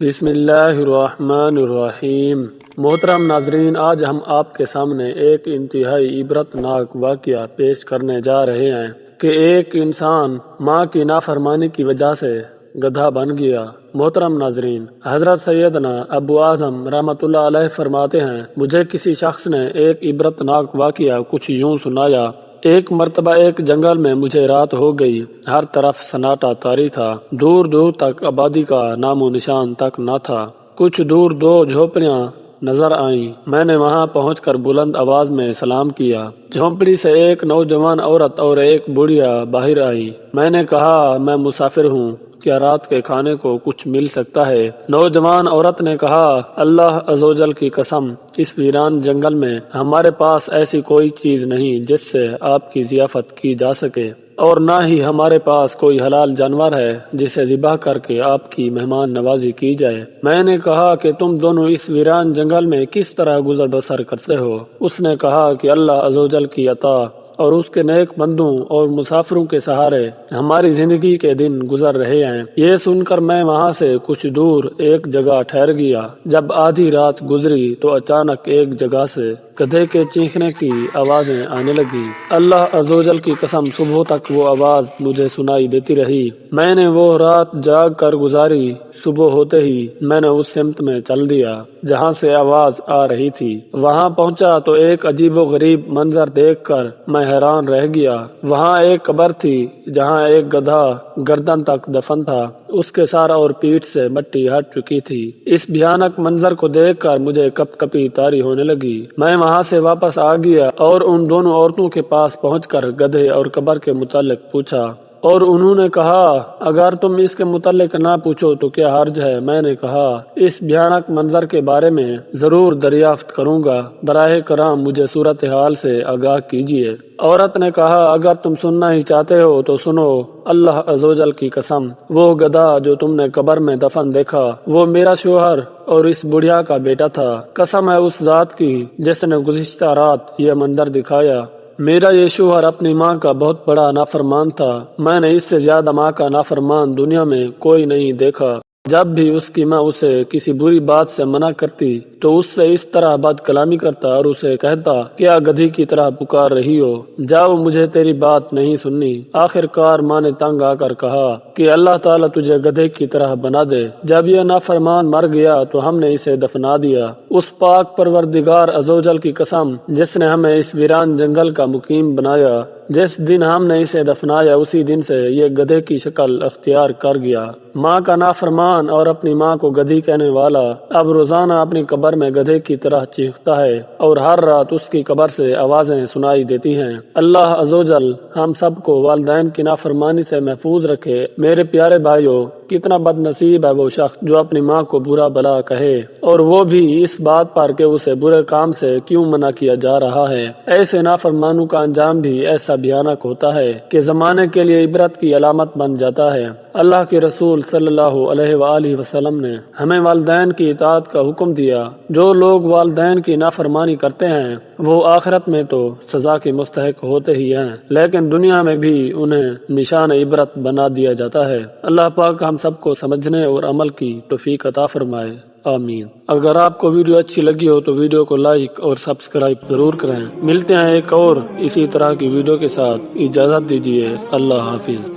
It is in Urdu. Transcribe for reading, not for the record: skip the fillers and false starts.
بسم اللہ الرحمن الرحیم۔ محترم ناظرین، آج ہم آپ کے سامنے ایک انتہائی عبرت ناک واقعہ پیش کرنے جا رہے ہیں کہ ایک انسان ماں کی نافرمانی کی وجہ سے گدھا بن گیا۔ محترم ناظرین، حضرت سیدنا ابو اعظم رحمۃ اللہ علیہ فرماتے ہیں، مجھے کسی شخص نے ایک عبرت ناک واقعہ کچھ یوں سنایا۔ ایک مرتبہ ایک جنگل میں مجھے رات ہو گئی، ہر طرف سناٹا طاری تھا، دور دور تک آبادی کا نام و نشان تک نہ تھا۔ کچھ دور دو جھونپڑیاں نظر آئیں، میں نے وہاں پہنچ کر بلند آواز میں سلام کیا۔ جھونپڑی سے ایک نوجوان عورت اور ایک بڑھیا باہر آئی۔ میں نے کہا، میں مسافر ہوں، کیا رات کے کھانے کو کچھ مل سکتا ہے؟ نوجوان عورت نے کہا، اللہ عزوجل کی قسم، اس ویران جنگل میں ہمارے پاس ایسی کوئی چیز نہیں جس سے آپ کی ضیافت کی جا سکے، اور نہ ہی ہمارے پاس کوئی حلال جانور ہے جسے ذبح کر کے آپ کی مہمان نوازی کی جائے۔ میں نے کہا کہ تم دونوں اس ویران جنگل میں کس طرح گزر بسر کرتے ہو؟ اس نے کہا کہ اللہ عزوجل کی عطا اور اس کے نیک بندوں اور مسافروں کے سہارے ہماری زندگی کے دن گزر رہے ہیں۔ یہ سن کر میں وہاں سے کچھ دور ایک جگہ ٹھہر گیا۔ جب آدھی رات گزری تو اچانک ایک جگہ سے گدھے کے چیخنے کی آوازیں آنے لگی۔ اللہ عزوجل کی قسم، صبح تک وہ آواز مجھے سنائی دیتی رہی۔ میں نے وہ رات جاگ کر گزاری۔ صبح ہوتے ہی میں نے اس سمت میں چل دیا جہاں سے آواز آ رہی تھی۔ وہاں پہنچا تو ایک عجیب و غریب منظر دیکھ کر میں حیران رہ گیا۔ وہاں ایک قبر تھی جہاں ایک گدھا گردن تک دفن تھا، اس کے سر اور پیٹھ سے مٹی ہٹ چکی تھی۔ اس بھیانک منظر کو دیکھ کر مجھے کپ کپی طاری ہونے لگی۔ میں وہاں سے واپس آ گیا اور ان دونوں عورتوں کے پاس پہنچ کر گدھے اور قبر کے متعلق پوچھا، اور انہوں نے کہا، اگر تم اس کے متعلق نہ پوچھو تو کیا حرج ہے؟ میں نے کہا، اس بھیانک منظر کے بارے میں ضرور دریافت کروں گا، براہ کرم مجھے صورتحال سے آگاہ کیجیے۔ عورت نے کہا، اگر تم سننا ہی چاہتے ہو تو سنو، اللہ عزوجل کی قسم، وہ گدھا جو تم نے قبر میں دفن دیکھا وہ میرا شوہر اور اس بڑھیا کا بیٹا تھا۔ قسم ہے اس ذات کی جس نے گزشتہ رات یہ منظر دکھایا۔ میرا یہ شوہر اپنی ماں کا بہت بڑا نافرمان تھا۔ میں نے اس سے زیادہ ماں کا نافرمان دنیا میں کوئی نہیں دیکھا۔ جب بھی اس کی ماں اسے کسی بری بات سے منع کرتی تو اس سے اس طرح بد کلامی کرتا اور اسے کہتا، کیا گدھی کی طرح پکار رہی ہو؟ جاؤ، مجھے تیری بات نہیں سننی۔ آخر کار ماں نے تنگ آ کر کہا کہ اللہ تعالیٰ تجھے گدھے کی طرح بنا دے۔ جب یہ نافرمان مر گیا تو ہم نے اسے دفنا دیا۔ اس پاک پروردگار عزوجل کی قسم جس نے ہمیں اس ویران جنگل کا مقیم بنایا، جس دن ہم نے اسے دفنایا اسی دن سے یہ گدھے کی شکل اختیار کر گیا۔ ماں کا نافرمان اور اپنی ماں کو گدھی کہنے والا اب روزانہ اپنی قبر میں گدھے کی طرح چیختا ہے اور ہر رات اس کی قبر سے آوازیں سنائی دیتی ہیں۔ اللہ عزوجل ہم سب کو والدین کی نافرمانی سے محفوظ رکھے۔ میرے پیارے بھائیوں، کتنا بد نصیب ہے وہ شخص جو اپنی ماں کو برا بلا کہے، اور وہ بھی اس بات پر کہ اسے برے کام سے کیوں منع کیا جا رہا ہے۔ ایسے نافرمانوں کا انجام بھی ایسا بھیانک ہوتا ہے کہ زمانے کے لیے عبرت کی علامت بن جاتا ہے۔ اللہ کے رسول صلی اللہ علیہ وآلہ وسلم نے ہمیں والدین کی اطاعت کا حکم دیا۔ جو لوگ والدین کی نافرمانی کرتے ہیں وہ آخرت میں تو سزا کے مستحق ہوتے ہی ہیں، لیکن دنیا میں بھی انہیں نشان عبرت بنا دیا جاتا ہے۔ اللہ پاک ہم سب کو سمجھنے اور عمل کی توفیق عطا فرمائے، آمین۔ اگر آپ کو ویڈیو اچھی لگی ہو تو ویڈیو کو لائک اور سبسکرائب ضرور کریں۔ ملتے ہیں ایک اور اسی طرح کی ویڈیو کے ساتھ، اجازت دیجیے، اللہ حافظ۔